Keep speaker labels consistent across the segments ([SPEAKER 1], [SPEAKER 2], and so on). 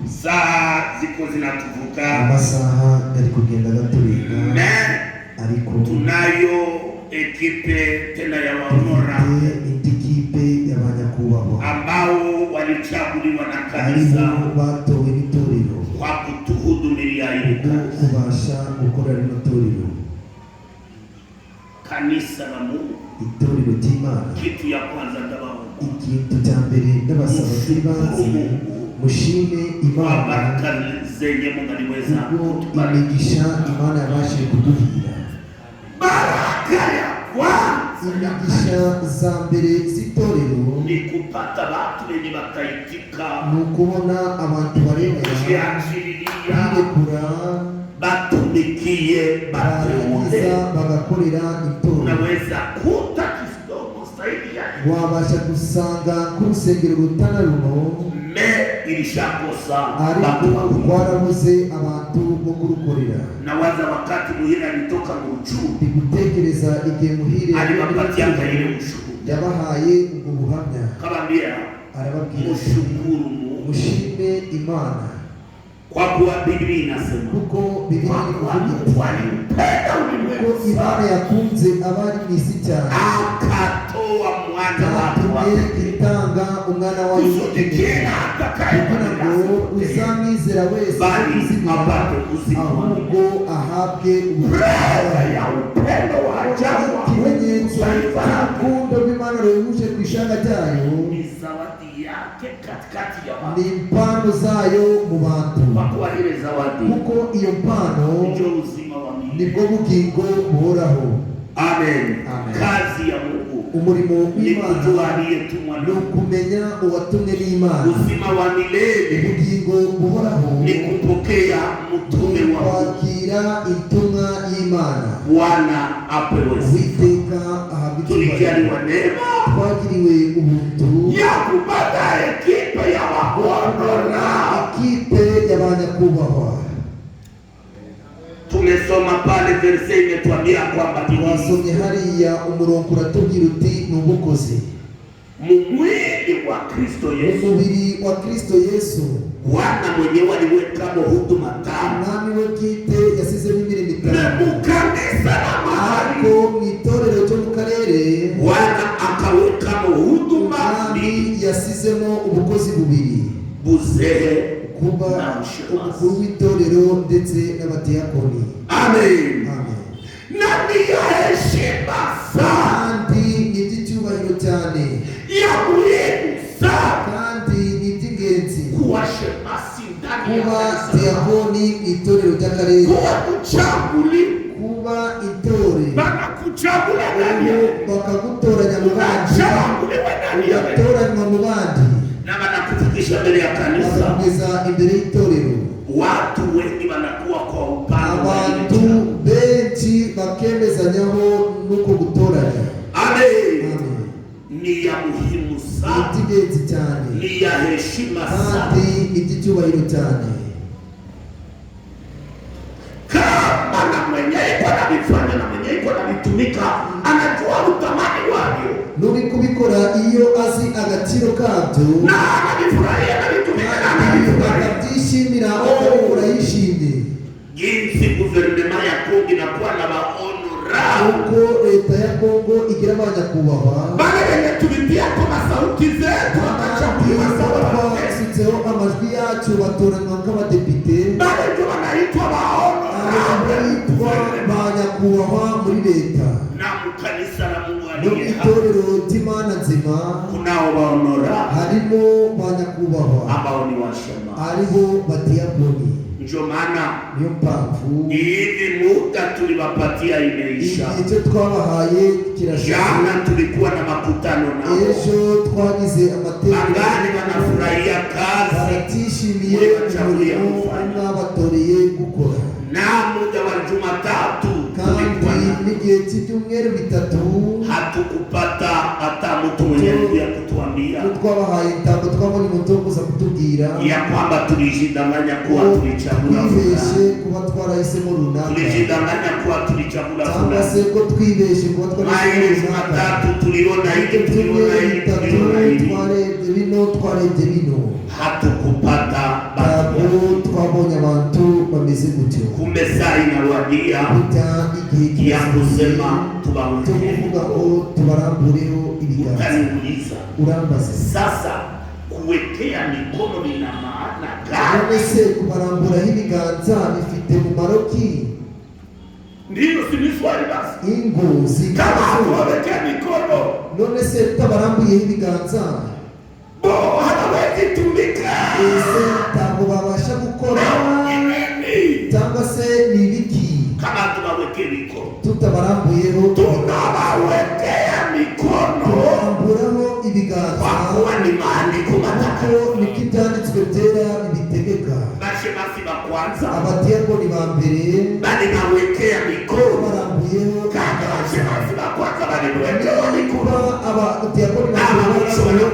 [SPEAKER 1] Saa ziko zinatuvuka,
[SPEAKER 2] amasaha ari kugenda gaturika, ariko
[SPEAKER 1] tunayo ekipe tena ya waonora
[SPEAKER 2] indi kipe y'abanyakubahwa
[SPEAKER 1] ambao walichaguliwa na kanisa
[SPEAKER 2] batowe n'itorero
[SPEAKER 1] kwa kutuhudumiria hili kazi,
[SPEAKER 2] kubasha gukora rino torero.
[SPEAKER 1] Kanisa la Mungu,
[SPEAKER 2] itorero ry'Imana,
[SPEAKER 1] kitu ya kwanza ndabaho,
[SPEAKER 2] ikintu cya mbere ndabasaba kibanze mushime Imana
[SPEAKER 1] baraka zenye Mungu aliweza kutubariki,
[SPEAKER 2] imigisha Imana yabashije kuduhira.
[SPEAKER 1] Baraka ya kwanza,
[SPEAKER 2] imigisha za mbere z'itorero
[SPEAKER 1] ni kupata watu wenye bataitika,
[SPEAKER 2] ni ukubona abantu baremera birekura
[SPEAKER 1] batumikie bateule,
[SPEAKER 2] bagakorera itorero.
[SPEAKER 1] unaweza kuta kidogo zaidi ya
[SPEAKER 2] wabasha gusanga ku rusengero rutana runo
[SPEAKER 1] ilishakosa
[SPEAKER 2] ariko twarabuze abantu bo kurukorera.
[SPEAKER 1] nawaza wakati Muhire alitoka mu Ruchuru,
[SPEAKER 2] ndigutekereza igihe Muhire
[SPEAKER 1] aliwapatia ile ushuhuda,
[SPEAKER 2] yabahaye ubwo buhamya,
[SPEAKER 1] kabambia
[SPEAKER 2] arababwira
[SPEAKER 1] mushukuru
[SPEAKER 2] mushime Imana
[SPEAKER 1] kwa kuwa Biblia inasema
[SPEAKER 2] kuko Biblia
[SPEAKER 1] ivuga
[SPEAKER 2] ko Imana yakunze abari mu isi cyane
[SPEAKER 1] akatoa mwana wake
[SPEAKER 2] itanga umwana wayo kugira ngo uzamwizera wese ahubwo ahabwe ikimenyetso cy'urukundo rw'Imana ruhuje ku ishanga ryayo ni impano zayo mu bantu, kuko iyo mpano nibwo bugingo buhoraho.
[SPEAKER 1] Amen. Kazi ya Mungu,
[SPEAKER 2] umurimo w'Imana ni ukumenya uwatumwe n'Imana.
[SPEAKER 1] uzima wa milele,
[SPEAKER 2] ubugingo buhoraho
[SPEAKER 1] ni kupokea mtume wa
[SPEAKER 2] kwakira intumwa y'Imana.
[SPEAKER 1] Bwana apewe
[SPEAKER 2] Uwiteka ahabwe
[SPEAKER 1] tulijaliwa neema
[SPEAKER 2] twagiriwe ubuntu
[SPEAKER 1] ya kupata ekipe ya waonora,
[SPEAKER 2] ikipe y'abanyakubahwa.
[SPEAKER 1] tumesoma pale verse imetuambia kwamba
[SPEAKER 2] twasomye hariya umurongo uratubwira uti ni ubukozi
[SPEAKER 1] mwili wa Kristo Yesu,
[SPEAKER 2] umubiri wa Kristo Yesu.
[SPEAKER 1] Bwana mwenyewe aliwekamo huduma tano,
[SPEAKER 2] umwami we bwite yasizemo imirimo
[SPEAKER 1] na
[SPEAKER 2] itanu,
[SPEAKER 1] mukanisa na mahali
[SPEAKER 2] ariko mu itorero ryo mu karere
[SPEAKER 1] Bwana akawekamo huduma
[SPEAKER 2] umwami yasizemo ubukozi bubiri,
[SPEAKER 1] buzehe
[SPEAKER 2] kuba umukuru w'itorero ndetse n'abadiyakoni.
[SPEAKER 1] Amen.
[SPEAKER 2] Amen.
[SPEAKER 1] Na ndiyo heshima sana,
[SPEAKER 2] kandi ni iby'icyubahiro cyane,
[SPEAKER 1] ya muhimu sana,
[SPEAKER 2] kandi ni iby'ingenzi
[SPEAKER 1] kuwa shemasi ndani ya
[SPEAKER 2] kuba
[SPEAKER 1] kanisa,
[SPEAKER 2] diyakoni mu itorero ry'akarere,
[SPEAKER 1] kuwa kuchaguli,
[SPEAKER 2] kuba itore
[SPEAKER 1] bana kuchagula ndani ya
[SPEAKER 2] bakagutoranya mu bandi,
[SPEAKER 1] unachaguliwa ndani ya
[SPEAKER 2] ugatoranywa mu bandi,
[SPEAKER 1] na banakufikisha mbele ya kanisa.
[SPEAKER 2] bakakugeza imbere y'itorero.
[SPEAKER 1] Watu wengi wanakuwa kwa upande wa
[SPEAKER 2] abantu benshi bakemezanyaho nuko gutoranya.
[SPEAKER 1] Amen.
[SPEAKER 2] Amen.
[SPEAKER 1] Ni ya muhimu sana,
[SPEAKER 2] iby'ingenzi cyane,
[SPEAKER 1] ni ya heshima sana,
[SPEAKER 2] kandi iby'icyubahiro cyane.
[SPEAKER 1] kama na mwenye iko na vifanya na mwenye iko na vitumika anajua utamani wavyo,
[SPEAKER 2] nuri kubikora iyo azi agaciro kabyo
[SPEAKER 1] na anavifurahia na vitumika na anavifurahia,
[SPEAKER 2] akabyishimira akabikora yishimye.
[SPEAKER 1] jinsi guverinoma ya Kongo inakuwa na waonora,
[SPEAKER 2] uko leta ya Kongo igira abanyakubahwa
[SPEAKER 1] bale wenye tulipia kwa sauti zetu wakachaguliwa sawa,
[SPEAKER 2] twasutseho amajwi yacu batoranywa nk'abadepite,
[SPEAKER 1] bale ndio wanaitwa waonora,
[SPEAKER 2] bitwa banyakubahwa muri leta.
[SPEAKER 1] na mukanisa la Mungu
[SPEAKER 2] no mu
[SPEAKER 1] aliye
[SPEAKER 2] itorero ry'Imana nzima
[SPEAKER 1] kunao waonora
[SPEAKER 2] harimo banyakubahwa
[SPEAKER 1] ambao ni washema.
[SPEAKER 2] aribo badiyakoni.
[SPEAKER 1] Ndio maana
[SPEAKER 2] niyo mpamvu
[SPEAKER 1] hivi muda tuliwapatia imeisha.
[SPEAKER 2] igihe cyo twabahaye kirashize.
[SPEAKER 1] Jana tulikuwa na makutano nao,
[SPEAKER 2] ejo twagize
[SPEAKER 1] angani wanafurahia kazi
[SPEAKER 2] baratishimiye umurimo mwabatoreye gukora,
[SPEAKER 1] na muda wa Jumatatu tulikuwa
[SPEAKER 2] kandi n'igihe cy'ibyumweru bitatu
[SPEAKER 1] hatukupata hata mtu mwenye ya kutuambia
[SPEAKER 2] twabahaye ntabwo twabonye umuntu wo kuza kutubwira
[SPEAKER 1] ya kwamba tulijidanganya kuwa tulichagula
[SPEAKER 2] twibeshe
[SPEAKER 1] fulani,
[SPEAKER 2] kuba twarahisemo runaka,
[SPEAKER 1] tulijidanganya kuwa tulichagula
[SPEAKER 2] cyangwa se
[SPEAKER 1] fulani.
[SPEAKER 2] ko twibeshe kuba twarahisemo
[SPEAKER 1] Maili
[SPEAKER 2] runaka.
[SPEAKER 1] Jumatatu tuliona hiki, tuliona hiki, tuliona hiki,
[SPEAKER 2] twarebye bino twarebye bino,
[SPEAKER 1] hatukupata batu
[SPEAKER 2] twabonye abantu bameze gutyo.
[SPEAKER 1] Kumbe saa inawadia ya kusema tubahutukufu.
[SPEAKER 2] Tubarambureho ibiganza.
[SPEAKER 1] Utaniuliza.
[SPEAKER 2] Urambaze.
[SPEAKER 1] Sasa kuwekea mikono ina maana gani?
[SPEAKER 2] None se kubaramburaho ibiganza bifite umumaro ki?
[SPEAKER 1] Ndiyo, si ni swali basi.
[SPEAKER 2] Ingo
[SPEAKER 1] kama kuwekea mikono.
[SPEAKER 2] None se tutabarambuyeho ibiganza
[SPEAKER 1] hawezi tumika.
[SPEAKER 2] Ese ntabwo babasha gukora cyangwa se ni ibiki?
[SPEAKER 1] Kama tubawekea mikono,
[SPEAKER 2] tutabarambuyeho
[SPEAKER 1] tunabawekea mikono,
[SPEAKER 2] turamburaho ibiganza
[SPEAKER 1] kwa kuwa ni maandiko matakatifu,
[SPEAKER 2] niko ibyanditswe byera bibitegeka.
[SPEAKER 1] bashemasi ba kwanza,
[SPEAKER 2] abadiyakoni ba mbere
[SPEAKER 1] bali nawekea mikono,
[SPEAKER 2] barambuyeho
[SPEAKER 1] kama bashemasi ba kwanza bali nawekea mikono,
[SPEAKER 2] abadiyakoni ba mbere barambuyeho,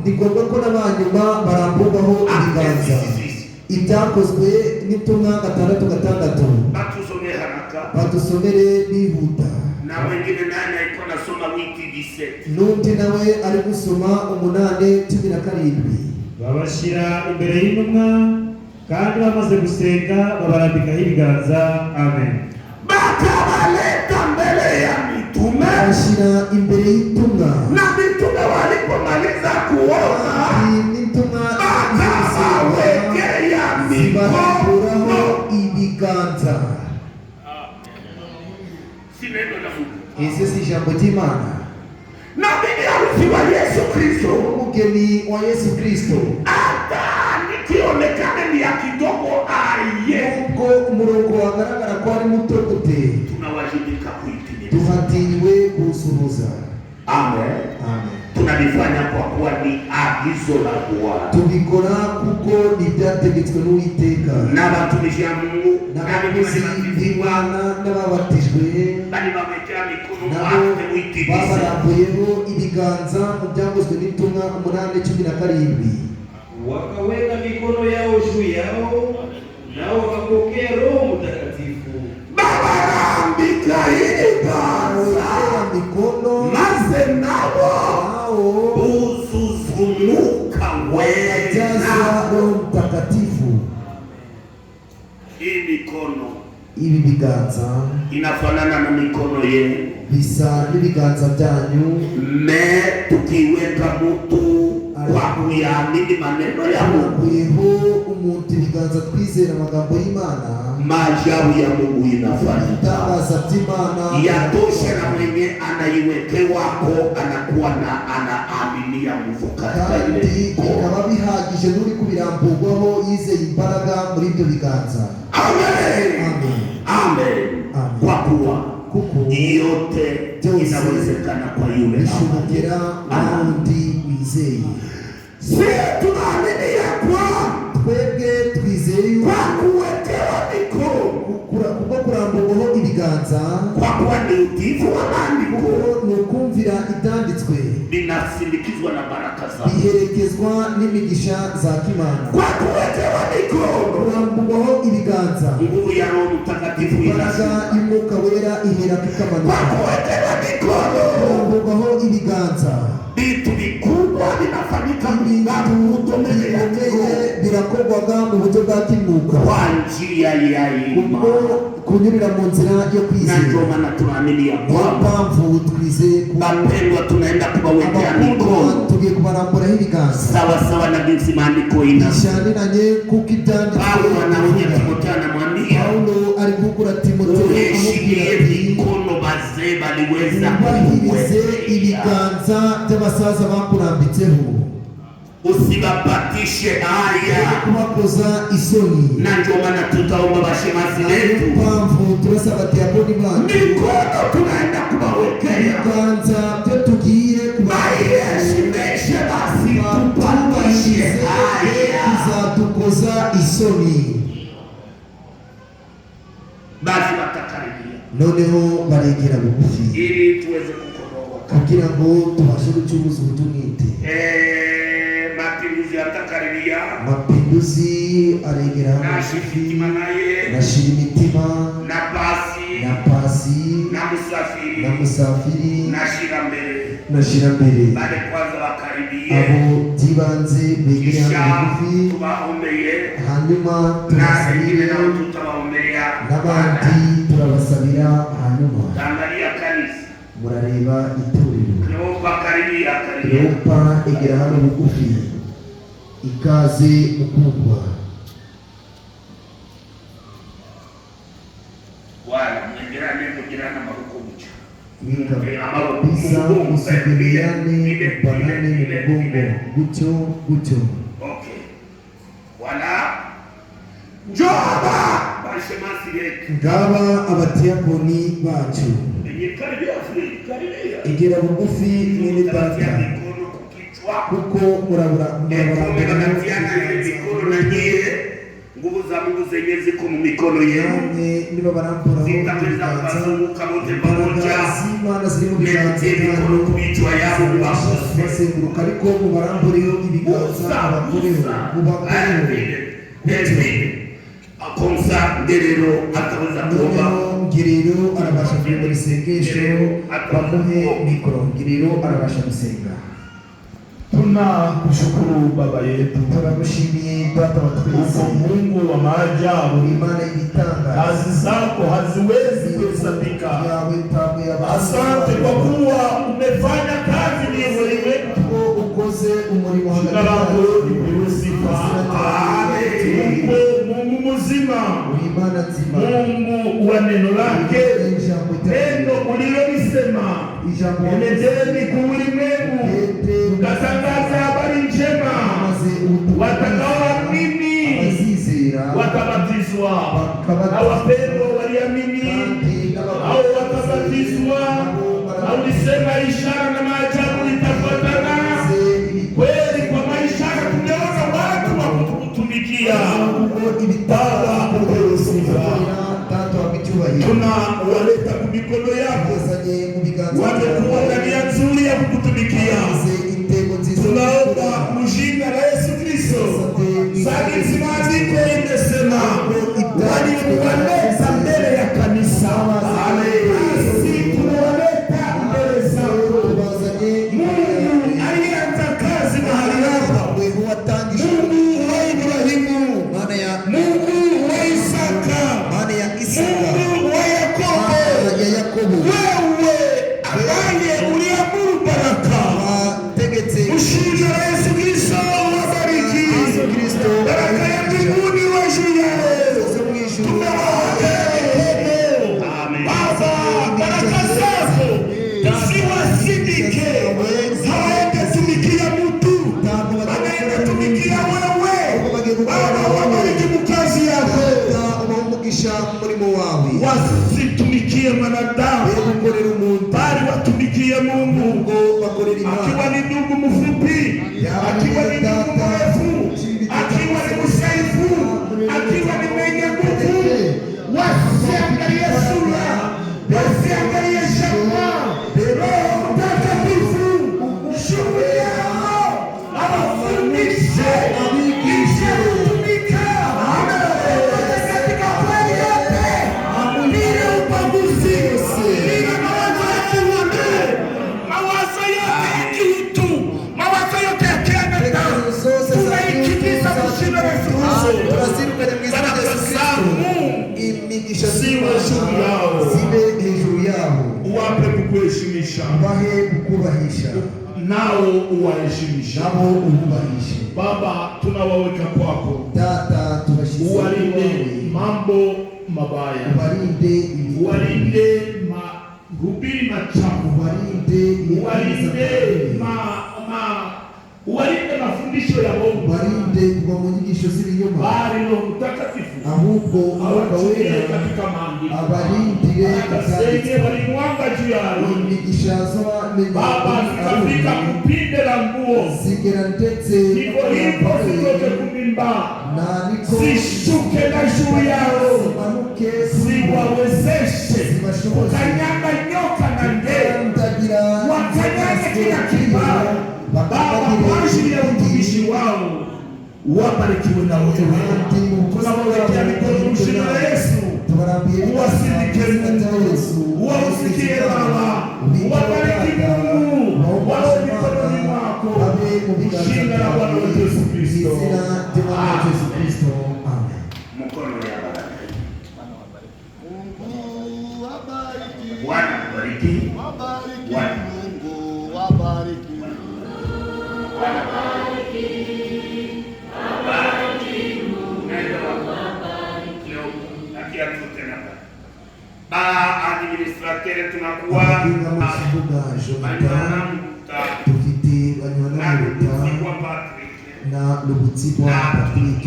[SPEAKER 2] ni ngombwa ko n'abanyuma baramburwaho ibiganza. Ibyakozwe n'intumwa 6:6.
[SPEAKER 1] batusomee haraka,
[SPEAKER 2] badusomere bihuta.
[SPEAKER 1] na wengine nani alikuwa nasoma wiki 17,
[SPEAKER 2] n'undi nawe ari gusoma 8:17.
[SPEAKER 3] babashyira imbere y'intumwa kandi bamaze gusenga babarambikaho ibiganza. Amen.
[SPEAKER 1] bakabaleta mbele ya mitume,
[SPEAKER 2] bashyira imbere y'intumwa,
[SPEAKER 1] na mitume walipomaliza kuona
[SPEAKER 2] n'intumwa
[SPEAKER 1] bakabawekea
[SPEAKER 2] zibaramburaho
[SPEAKER 1] mikono.
[SPEAKER 2] ibiganza.
[SPEAKER 1] Si neno la Mungu.
[SPEAKER 2] Ese si ijambo ry'Imana.
[SPEAKER 1] Na bibi harusi wa Yesu Kristo,
[SPEAKER 2] umugeni wa Yesu Kristo,
[SPEAKER 1] hata nikionekana ni ya kidogo aye,
[SPEAKER 2] nubwo umurongo wagaragara ko ari muto gute,
[SPEAKER 1] tunawajibika kuitimiza.
[SPEAKER 2] tuhatiriwe kuwusohoza.
[SPEAKER 1] Amen.
[SPEAKER 2] Amen.
[SPEAKER 1] Tunalifanya kwa kuwa ni agizo la Bwana,
[SPEAKER 2] tubikora kuko nibyategetswe n'Uwiteka
[SPEAKER 1] n'abatumishi ya Mungu
[SPEAKER 2] n'abakozi b'Imana n'ababatijwe
[SPEAKER 1] bali bawekea mikono
[SPEAKER 2] nabo
[SPEAKER 1] wake uitimize.
[SPEAKER 2] babarambuyeho ibiganza mu byakozwe n'intumwa 8:17.
[SPEAKER 4] wakaweka mikono yao juu yao nao wakapokea Roho Mtakatifu.
[SPEAKER 1] Babarambika ibiganza
[SPEAKER 2] mikono
[SPEAKER 1] maze nabo buzuzumuka
[SPEAKER 2] wajazwa Roho Mtakatifu.
[SPEAKER 1] Hii mikono
[SPEAKER 2] Ibi biganza
[SPEAKER 1] inafanana na mikono yenu,
[SPEAKER 2] bisa n'ibiganza byanyu,
[SPEAKER 1] tukiweka mtu kwa kuyaamini maneno ya Mungu,
[SPEAKER 2] arakuyeho umuntu ibiganza twizera amagambo y'Imana,
[SPEAKER 1] maajabu ya Mungu inafanyika.
[SPEAKER 2] ibitangaza by'Imana
[SPEAKER 1] Yatosha na mwenye anaiwekewako anakuwa na anaaminia nguvu katika ile
[SPEAKER 2] kandi
[SPEAKER 1] mikono.
[SPEAKER 2] bikaba bihagije n'uri kubiramburwaho yizeye imbaraga muri ibyo biganza.
[SPEAKER 1] Amen.
[SPEAKER 2] Amen.
[SPEAKER 1] Amen.
[SPEAKER 2] Amen.
[SPEAKER 1] Kwa kuwa
[SPEAKER 2] kuko
[SPEAKER 1] yote inawezekana kwa yule
[SPEAKER 2] bishobokera n'undi wizeye.
[SPEAKER 1] Sisi tunaamini ya kwa
[SPEAKER 2] twebwe twizeye
[SPEAKER 1] kwa kuwekewa mikono,
[SPEAKER 2] kubwo kuramburwaho ibiganza,
[SPEAKER 1] kwa kuwa ni utiifu wa maandiko,
[SPEAKER 2] ni ukumvira ibyanditswe,
[SPEAKER 1] binasindikizwa na baraka zake,
[SPEAKER 2] biherekezwa n'imigisha za Kimana.
[SPEAKER 1] kwa kuwekewa mikono,
[SPEAKER 2] kuramburwaho ibiganza,
[SPEAKER 1] nguvu ya Roho Mtakatifu
[SPEAKER 2] imbaraga
[SPEAKER 1] inashuka.
[SPEAKER 2] y'Umwuka Wera ihera
[SPEAKER 1] Kwa
[SPEAKER 2] ikamanuka.
[SPEAKER 1] kuwekewa mikono,
[SPEAKER 2] kuramburwaho ibiganza,
[SPEAKER 1] vitu vikubwa vinafanyika
[SPEAKER 2] ibintu
[SPEAKER 1] mbele ya
[SPEAKER 2] bikomeye
[SPEAKER 1] Mungu
[SPEAKER 2] birakorwaga mu buryo bwa kimwuka,
[SPEAKER 1] kwa njia ya
[SPEAKER 2] kubwo
[SPEAKER 1] imani.
[SPEAKER 2] kunyurira mu nzira yo
[SPEAKER 1] Na ndio
[SPEAKER 2] kwizera.
[SPEAKER 1] maana tunaamini ya
[SPEAKER 2] Niyo
[SPEAKER 1] kwamba
[SPEAKER 2] mpamvu twizeye ko
[SPEAKER 1] wapendwa, tunaenda kubawekea
[SPEAKER 2] abakundwa
[SPEAKER 1] mikono
[SPEAKER 2] tugiye kubaramburaho ibiganza
[SPEAKER 1] sawa sawa na jinsi maandiko inasema.
[SPEAKER 2] bishaniranye kuko ibyanditswe
[SPEAKER 1] Paulo anaonya
[SPEAKER 2] bivuga.
[SPEAKER 1] Timotheo, anamwambia
[SPEAKER 2] Paulo ari kugura Timotheo amubwira
[SPEAKER 1] uheshirie
[SPEAKER 2] ati
[SPEAKER 1] mikono bazee baliweza
[SPEAKER 2] ubahirize
[SPEAKER 1] kukuwekea,
[SPEAKER 2] ibiganza by'abasaza bakurambitseho,
[SPEAKER 1] usibapatishe haya.
[SPEAKER 2] kubakoza isoni.
[SPEAKER 1] Na ndio maana tutaomba bashemasi
[SPEAKER 2] Niyo
[SPEAKER 1] wetu
[SPEAKER 2] mpamvu turasaba diakoni bacu
[SPEAKER 1] mikono tunaenda kubawekea,
[SPEAKER 2] ibiganza byo tugiye
[SPEAKER 1] baiheshimishe basi, tupatishe haya.
[SPEAKER 2] kuzadukoza isoni.
[SPEAKER 1] Basi watakaribia
[SPEAKER 2] Noneho baregera bugufi
[SPEAKER 1] ili tuweze kukoroka.
[SPEAKER 2] kugira ngo tubashe gucuruza ubutumwite.
[SPEAKER 1] Mapinduzi yatakaribia,
[SPEAKER 2] Mapinduzi aregera
[SPEAKER 1] nashira
[SPEAKER 2] bugufi,
[SPEAKER 1] imitima naye,
[SPEAKER 2] nashira imitima
[SPEAKER 1] na basi
[SPEAKER 2] na pasi
[SPEAKER 1] na musafiri
[SPEAKER 2] na musafiri
[SPEAKER 1] nashira mbere,
[SPEAKER 2] nashira mbere.
[SPEAKER 1] bale kwanza wakaribie,
[SPEAKER 2] Abo by'ibanze begera
[SPEAKER 1] kisha
[SPEAKER 2] bugufi,
[SPEAKER 1] tubaombeye,
[SPEAKER 2] hanyuma hanyuma
[SPEAKER 1] na wengine
[SPEAKER 2] turabasabira
[SPEAKER 1] nao tutawaombea.
[SPEAKER 2] n'abandi turabasabira hanyuma.
[SPEAKER 1] Angalia kanisa,
[SPEAKER 2] Murareba itorero.
[SPEAKER 1] Kleopa karibia.
[SPEAKER 2] Kleopa egera hano bugufi. Ikaze mukundwa.
[SPEAKER 1] Wala mwengerane kugirana amaboko mucyo.
[SPEAKER 2] Bisa musubiriane mpanane mu mugongo gutyo.
[SPEAKER 1] Okay. Wala Joba bashemasi yetu.
[SPEAKER 2] Ngaba abatiakoni bacu. Egera bugufi mwene data. Kuko murabarambana
[SPEAKER 1] mikono na nyie nguvu za Mungu zenye ziko mu mikono yenu.
[SPEAKER 2] Niba barambura
[SPEAKER 1] zitaweza kuzunguka wote pamoja.
[SPEAKER 2] Imana ziri mu biganza
[SPEAKER 1] byabo kubitwa yabo bakose.
[SPEAKER 2] Basenguruka ariko mu baramburiyo ibiganza abakoreho.
[SPEAKER 1] Akomsa ngerero ataweza kuomba.
[SPEAKER 2] Ngiriro arabasha kuomba isengesho. Bamuhe mikoro. Ngiriro arabasha gusenga.
[SPEAKER 5] Tunakushukuru Baba yetu,
[SPEAKER 2] tunakushimiye Baba wa twese,
[SPEAKER 5] Mungu wa maajabu,
[SPEAKER 2] Imana y'ibitanga,
[SPEAKER 5] kazi zako haziwezi kuhesabika. Asante kwa kuwa umefanya kazi miongoni mwetu,
[SPEAKER 2] ukoze umurimo hagati
[SPEAKER 5] jina lako lipewe sifa. Mungu mzima,
[SPEAKER 2] Imana nzima,
[SPEAKER 5] Mungu wa neno lake, neno ulilolisema enendeni kuulimwengu ukatangaza habari njema, watakaoamini watabatizwa, na wapendwa waliamini au watabatizwa, na ulisema ishara na maajabu itafuatana. Kweli kwa maishara tumeona watu wa kutumikia. Baba upewe sifa. Tunawaleta kwa mikono yako, wamekuwa na nia nzuri ya kukutumikia. Tunaomba mjina la Yesu Kristo, sagizi maandiko imesema waliwaleta mbele ya kanisa, nasi tunawaleta mbele zako. Mungu alianza kazi mahali hapa, Mungu wa Ibrahimu, Mungu wa Isaka, Mungu wa Yakobo, wewe ambaye uliamuru baraka, mshina la Yesu Kristo wabariki, baraka ya mbinguni wa juu yao, tumewaombea Baba, baraka zako ziwasindike, hawaende tumikia mtu, wanaenda tumikia wewe. Baba, wabariki mkazi yako, wasitumikie mwanadamu, bali watumikie Mungu. Akiwa ni ndugu mfupi, akiwa ni ndugu mrefu, akiwa ni msaifu, akiwa ni mwenye nguvu, wasiangalie sura, wasiangalie shamba. Roho Mtakatifu shughuli yao awafundishe jinsi ya kutumika katika kweli yote, bila ubaguzi, bila mawazo yote ya kiutu, mawazo yote ya kianadamu, tunaikimbiza mshina la Yesu Kristo. Baraka zako ziwe juu yao, uwape kukuheshimisha, nao uwaheshimisha. Baba, tunawaweka kwako, uwalinde mambo mabaya, uwalinde mahubiri machafu, uwalinde mafundisho ya Mungu, bali Roho Mtakatifu awatumie katika maandiko, akasenge walimwanga juu yao. Baba, zikafika kupinde la nguo, hivyo hivyo zitoke kumimba, zishuke na juu yao, ziwawezeshe kukanyaga nyoka na nge, wakanyage kila kibao. Baba, kwa ajili ya utumishi wao, wabarikiwe na wewe. Tunawawekea mikono mshina la Yesu, uwasindike Mungu, uwausikie Baba, uwabariki Mungu, wawe mikononi mwako, mshina la Bwana wetu Yesu Kristo. Amen.
[SPEAKER 1] Administrateur tunakuwa
[SPEAKER 2] abakinga mu kibuga Jonathan dufite Banywana Leta na Lubutibwa Patrick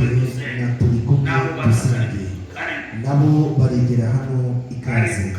[SPEAKER 2] na Turikumu Dusenge nabo baregera hano ikaze.